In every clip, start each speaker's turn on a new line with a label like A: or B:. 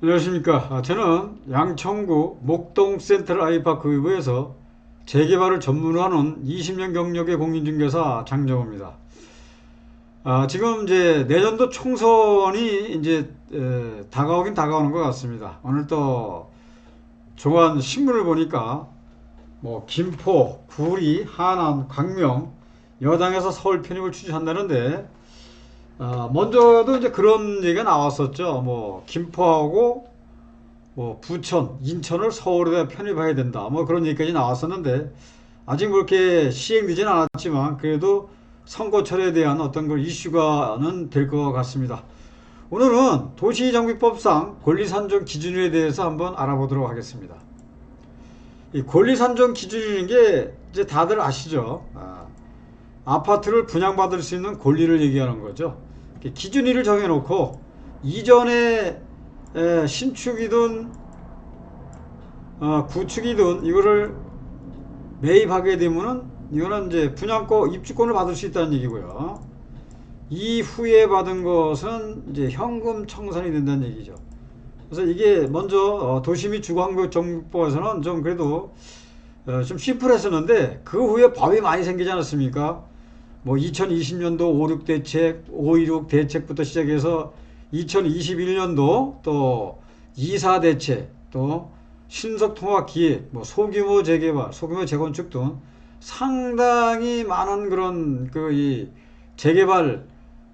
A: 안녕하십니까. 저는 양천구 목동 센트럴 아이파크 위브에서 재개발을 전문으로 하는 20년 경력의 공인중개사 장정호입니다. 지금 이제 내년도 총선이 이제 다가오긴 다가오는 것 같습니다. 오늘 또 조간 신문을 보니까 뭐 김포, 구리, 하남, 광명 여당에서 서울 편입을 추진한다는데 먼저도 이제 그런 얘기가 나왔었죠. 뭐 김포하고 뭐 부천, 인천을 서울에 편입해야 된다. 뭐 그런 얘기까지 나왔었는데 아직 뭐 그렇게 시행되진 않았지만 그래도 선거철에 대한 어떤 그 이슈가는 될 것 같습니다. 오늘은 도시정비법상 권리산정 기준에 대해서 한번 알아보도록 하겠습니다. 이 권리산정 기준이라는 게 이제 다들 아시죠? 아파트를 분양받을 수 있는 권리를 얘기하는 거죠. 기준일을 정해놓고 이전에 신축이든 구축이든 이거를 매입하게 되면은 이거는 이제 분양권 입주권을 받을 수 있다는 얘기고요. 이후에 받은 것은 이제 현금 청산이 된다는 얘기죠. 그래서 이게 먼저 도시 및 주거환경정비법에서는 좀 그래도 좀 심플했었는데 그 후에 법이 많이 생기지 않았습니까? 뭐 2020년도 56 대책, 516 대책부터 시작해서 2021년도 또 24 대책, 또 신속통합기획, 뭐 소규모 재개발, 소규모 재건축 등 상당히 많은 그런 그 이 재개발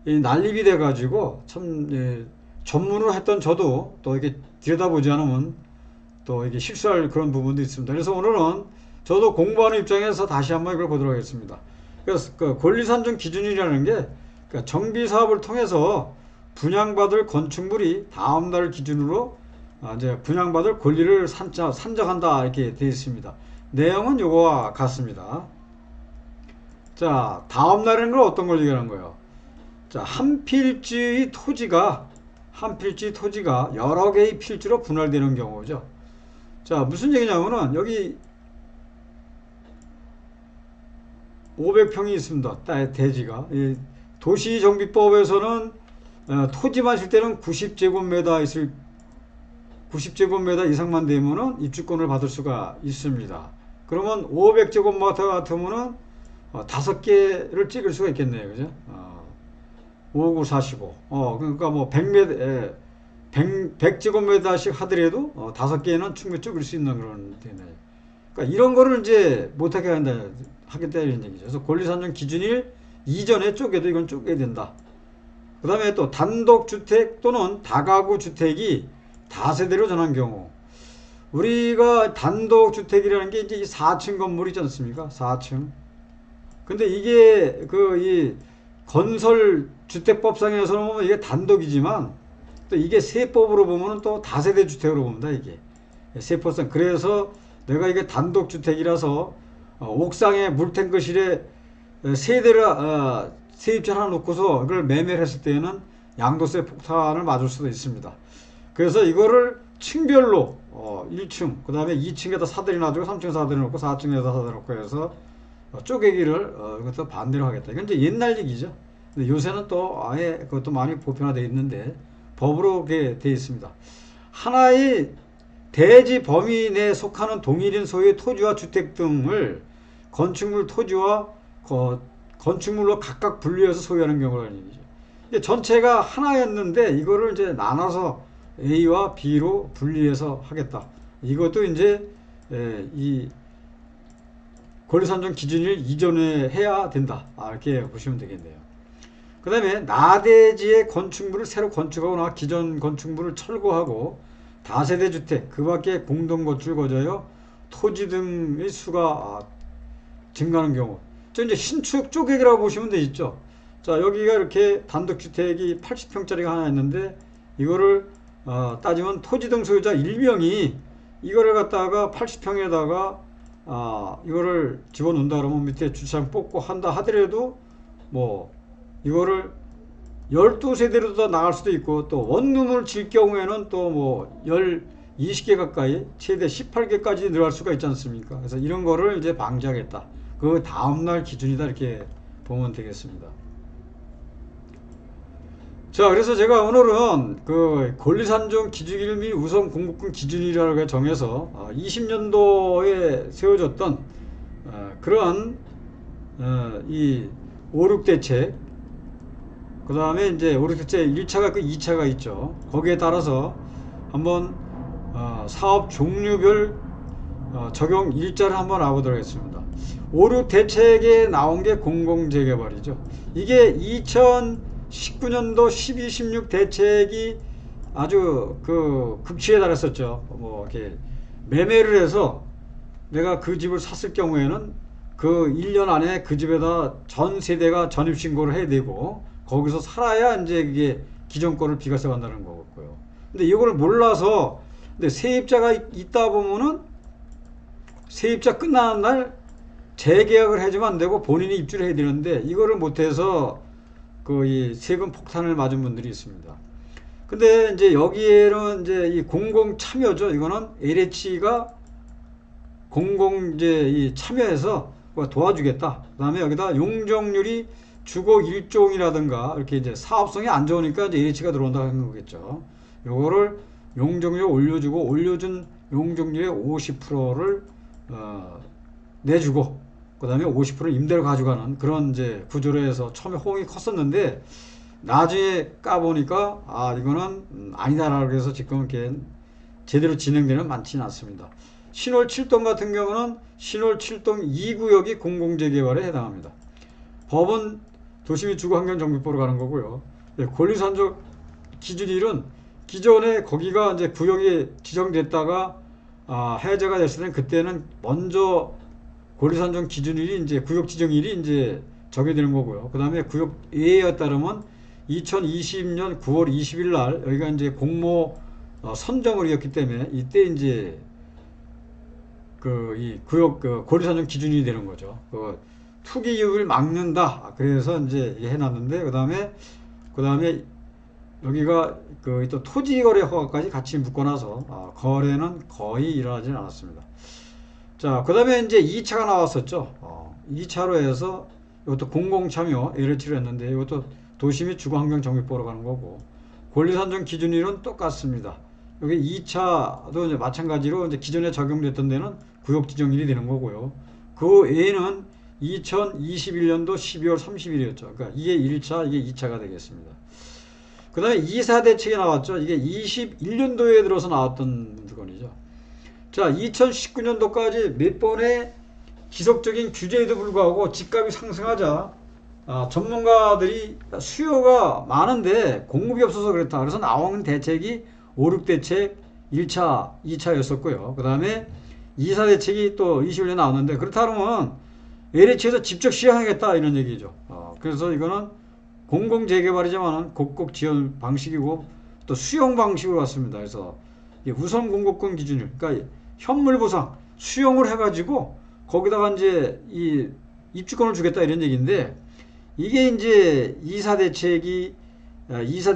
A: 이 난립이 돼가지고 참 전문으로 했던 저도 또 이렇게 들여다보지 않으면 또 이게 실수할 그런 부분도 있습니다. 그래서 오늘은 저도 공부하는 입장에서 다시 한번 이걸 보도록 하겠습니다. 그래서 그 권리산정 기준이라는 게 그러니까 정비 사업을 통해서 분양받을 건축물이 다음 날 기준으로 이제 분양받을 권리를 산정한다 이렇게 되어 있습니다. 내용은 요거와 같습니다. 자, 다음 날에는 걸 어떤 걸 얘기하는 거예요? 자, 한 필지 토지가 여러 개의 필지로 분할되는 경우죠. 자, 무슨 얘기냐면은 여기 500평이 있습니다. 대지가. 도시정비법에서는 토지만 있을 때는 90제곱미터 이상만 되면은 입주권을 받을 수가 있습니다. 그러면 500제곱미터 같으면은 5개를 찍을 수가 있겠네요. 그죠? 5, 9, 45. 그러니까 뭐 100제곱미터씩 하더라도 5개는 충분히 찍을 수 있는 그런 되네요. 그러니까 이런 거를 이제 못하게 하겠다 이런 얘기죠. 그래서 권리산정 기준일 이전에 쪼개도 이건 쪼개야 된다. 그 다음에 또 단독주택 또는 다가구 주택이 다세대로 전환 경우 우리가 단독주택이라는 게 이제 4층 건물 있지 않습니까? 4층. 근데 이게 이 건설주택법상에서는 보면 이게 단독이지만 또 이게 세법으로 보면 또 다세대 주택으로 봅니다. 이게 세법상. 그래서 내가 이게 단독주택이라서 옥상에 물탱크실에 세대를 세입자 하나 놓고서 이걸 매매를 했을 때는 양도세 폭탄을 맞을 수도 있습니다. 그래서 이거를 층별로 1층 그 다음에 2층에다 사들이 놔주고 3층 사들이 놓고 4층에다 사들이 놓고 해서 쪼개기를 이것도 반대로 하겠다. 이건 이제 옛날 얘기죠. 근데 요새는 또 아예 그것도 많이 보편화되어 있는데 법으로 그렇게 되어 있습니다. 하나의 대지 범위 내에 속하는 동일인 소유의 토지와 주택 등을 건축물 토지와 건축물로 각각 분리해서 소유하는 경우라는 얘기죠. 전체가 하나였는데 이거를 이제 나눠서 A와 B로 분리해서 하겠다. 이것도 이제 이 권리산정 기준일 이전에 해야 된다. 이렇게 보시면 되겠네요. 그 다음에 나대지의 건축물을 새로 건축하거나 기존 건축물을 철거하고 다세대 주택, 그 밖에 공동건축을 거저요 토지 등의 수가 증가하는 경우. 이제 신축 쪼개기라고 보시면 되겠죠. 자, 여기가 이렇게 단독주택이 80평짜리가 하나 있는데 이거를 따지면 토지 등 소유자 1명이 이거를 갖다가 80평에다가 이거를 집어넣는다 그러면 밑에 주차장 뽑고 한다 하더라도 뭐 이거를 12세대로 더 나갈 수도 있고 또 원룸을 질 경우에는 또 뭐 20개 가까이 최대 18개까지 늘어날 수가 있지 않습니까? 그래서 이런 거를 이제 방지하겠다. 그 다음날 기준이다 이렇게 보면 되겠습니다. 자, 그래서 제가 오늘은 그 권리산정 기준일 및 우선 공급권 기준이라고 정해서 20년도에 세워졌던 그런 이 5, 6대책, 그 다음에 이제 5, 6대책 1차가 있고 2차가 있죠. 거기에 따라서 한번 사업 종류별 적용 일자를 한번 알아보도록 하겠습니다. 5, 6대책에 나온 게 공공재개발이죠. 이게 2019년도 12, 16 대책이 아주 그 극치에 달했었죠. 뭐 이렇게 매매를 해서 내가 그 집을 샀을 경우에는 그 1년 안에 그 집에다 전 세대가 전입신고를 해야 되고 거기서 살아야 이제 그게 기존권을 비과세 간다는 거고요. 근데 이걸 몰라서 근데 세입자가 있다 보면은 세입자 끝나는 날 재계약을 해주면 안 되고 본인이 입주를 해야 되는데 이거를 못해서 그 이 세금 폭탄을 맞은 분들이 있습니다. 근데 이제 여기에는 이제 이 공공 참여죠. 이거는 LH가 공공 이제 이 참여해서 도와주겠다. 그다음에 여기다 용적률이 주거 일종이라든가 이렇게 이제 사업성이 안 좋으니까 이제 LH가 들어온다 하는 거겠죠. 요거를 용적률 올려주고 올려준 용적률의 50%를 내주고 그 다음에 50% 임대를 가져가는 그런 이제 구조로 해서 처음에 호응이 컸었는데 나중에 까보니까 이거는 아니다라고 해서 지금 이렇게 제대로 진행되는 많지는 않습니다. 신월 7동 같은 경우는 신월 7동 2구역이 공공재개발에 해당합니다. 법은 도시및 주거환경정비법으로 가는 거고요. 권리산정 기준일은 기존에 거기가 이제 구역이 지정됐다가 해제가 됐을 때는 그때는 먼저 권리산정 기준일이 이제 구역 지정일이 이제 정해지는 거고요. 그 다음에 구역 A에 따르면 2020년 9월 20일 날 여기가 이제 공모 선정을이었기 때문에 이때 이제 그 이 구역 권리산정 기준이 되는 거죠. 그 투기 이익을 막는다. 그래서 이제 해놨는데 그 다음에 여기가 그 또 토지거래 허가까지 같이 묶어놔서 거래는 거의 일어나지는 않았습니다. 자, 그 다음에 이제 2차가 나왔었죠. 2차로 해서 이것도 공공참여 LH를 했는데 이것도 도시 및 주거환경정비법으로 가는 거고 권리산정 기준일은 똑같습니다. 여기 2차도 이제 마찬가지로 이제 기존에 적용됐던 데는 구역지정일이 되는 거고요. 그 외에는 2021년도 12월 30일이었죠. 그러니까 이게 1차, 이게 2차가 되겠습니다. 그 다음에 2사 대책이 나왔죠. 이게 21년도에 들어서 나왔던 물건이죠. 자, 2019년도까지 몇 번의 지속적인 규제에도 불구하고 집값이 상승하자 전문가들이 수요가 많은데 공급이 없어서 그렇다. 그래서 나온 대책이 5, 6대책 1차, 2차였었고요. 그 다음에 2사 대책이 또 21년에 나왔는데 그렇다면 LH에서 직접 시행하겠다 이런 얘기죠. 그래서 이거는 공공재개발이지만 곡곡 지원 방식이고 또 수용 방식으로 왔습니다. 그래서 우선 공급권 기준일, 그러니까 현물 보상 수용을 해가지고 거기다가 이제 이 입주권을 주겠다 이런 얘기인데 이게 이제 2사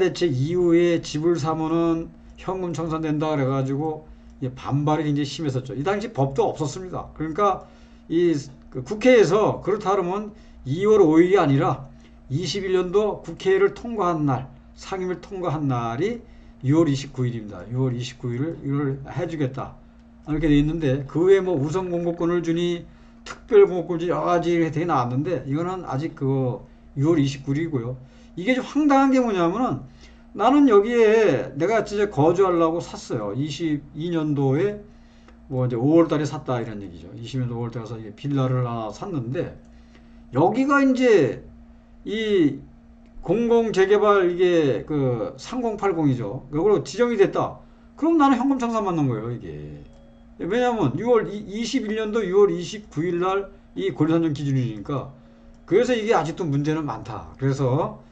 A: 대책 이후에 집을 사면은 현금 청산된다 그래가지고 반발이 굉장히 심했었죠. 이 당시 법도 없었습니다. 그러니까 그 국회에서 그렇다 그러면 2월 5일이 아니라 21년도 국회를 통과한 날, 상임을 통과한 날이 6월 29일입니다. 6월 29일을 이걸 해주겠다. 이렇게 돼 있는데 그 외에 뭐 우선 공급권을 주니 특별 공급권을 주니 여러 가지 혜택이 나왔는데 이거는 아직 그거 6월 29일이고요. 이게 좀 황당한 게 뭐냐면은 나는 여기에 내가 진짜 거주하려고 샀어요. 22년도에 뭐 이제 5월 달에 샀다 이런 얘기죠. 20년도 5월 달에 사서 빌라를 하나 샀는데 여기가 이제 이 공공재개발 이게 그 3080이죠. 이걸로 지정이 됐다. 그럼 나는 현금 청산 받는 거예요, 이게. 왜냐면 21년도 6월 29일 날 이 권리산정 기준이니까. 그래서 이게 아직도 문제는 많다. 그래서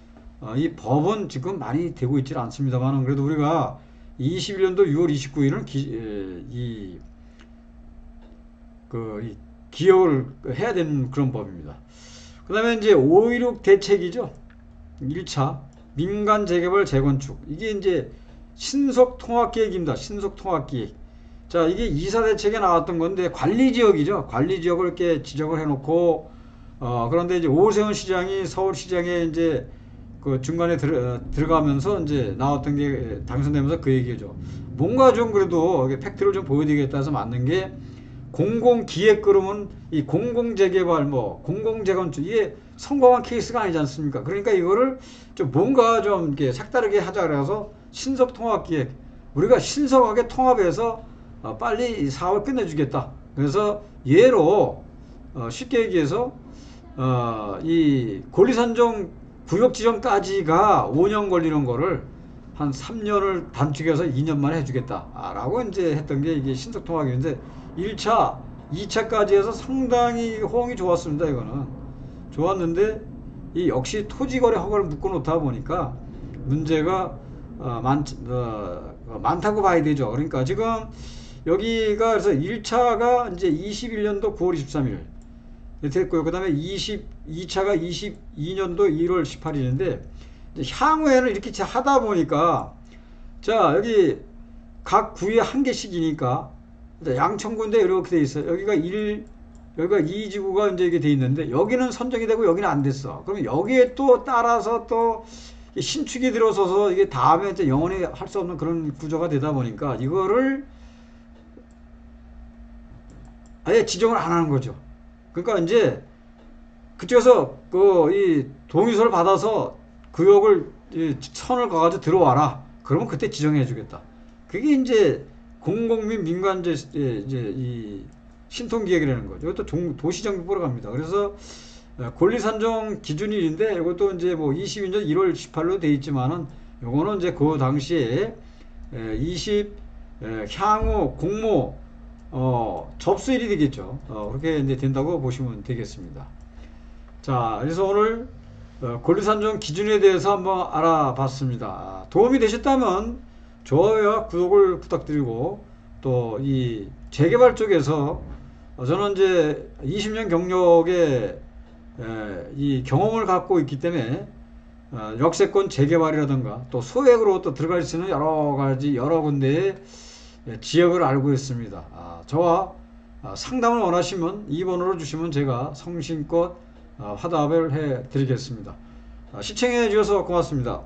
A: 이 법은 지금 많이 되고 있지 않습니다만 그래도 우리가 21년도 6월 29일은 이 기억을 해야 되는 그런 법입니다. 그 다음에 이제 516 대책이죠. 1차 민간 재개발 재건축 이게 이제 신속통합계획입니다. 신속통합계획. 자, 이게 2사 대책에 나왔던 건데 관리지역이죠. 관리지역을 이렇게 지정을 해놓고 그런데 이제 오세훈 시장이 서울시장에 이제 그 중간에 들어가면서 이제 나왔던 게 당선되면서 그 얘기죠. 뭔가 좀 그래도 팩트를 좀 보여드리겠다 해서 만든 게 공공기획 그러면 이 공공재개발 뭐 공공재건축 이게 성공한 케이스가 아니지 않습니까? 그러니까 이거를 좀 뭔가 좀 이렇게 색다르게 하자 그래서 신속통합기획 우리가 신속하게 통합해서 빨리 이 사업을 끝내주겠다. 그래서 예로 쉽게 얘기해서 이 권리산정 구역 지정까지가 5년 걸리는 거를 한 3년을 단축해서 2년 만에 해주겠다라고 이제 했던 게 이게 신속통합인데 1차, 2차까지 해서 상당히 호응이 좋았습니다. 이거는 좋았는데 이 역시 토지거래 허가를 묶어 놓다 보니까 문제가 많다고 봐야 되죠. 그러니까 지금 여기가 그래서 1차가 이제 21년도 9월 23일 됐고요. 그 다음에 2차가 22년도 1월 18일인데 향후에는 이렇게 하다 보니까 자 여기 각 구에 한 개씩이니까 양천구인데 이렇게 돼 있어요. 여기가 2지구가 이제 이게 돼 있는데 여기는 선정이 되고 여기는 안 됐어. 그러면 여기에 또 따라서 또 신축이 들어서서 이게 다음에 이제 영원히 할 수 없는 그런 구조가 되다 보니까 이거를 아예 지정을 안 하는 거죠. 그러니까 이제 그쪽에서 그 이 동의서를 받아서 구역을 선을 가가지고 들어와라. 그러면 그때 지정해 주겠다. 그게 이제 공공 및 민간제 이제 이 신통기획이라는 거죠. 이것도 도시정비보러 갑니다. 그래서 권리산정 기준일인데 이것도 이제 뭐 22년 1월 18일로 돼 있지만은 요거는 이제 그 당시에 20 향후 공모 접수일이 되겠죠. 그렇게 이제 된다고 보시면 되겠습니다. 자, 그래서 오늘 권리산정 기준에 대해서 한번 알아봤습니다. 도움이 되셨다면 좋아요와 구독을 부탁드리고 또 이 재개발 쪽에서 저는 이제 20년 경력의 이 경험을 갖고 있기 때문에 역세권 재개발이라든가 또 소액으로 또 들어갈 수 있는 여러 가지 여러 군데의 지역을 알고 있습니다. 저와 상담을 원하시면 2번으로 주시면 제가 성심껏 화답을 해 드리겠습니다. 시청해 주셔서 고맙습니다.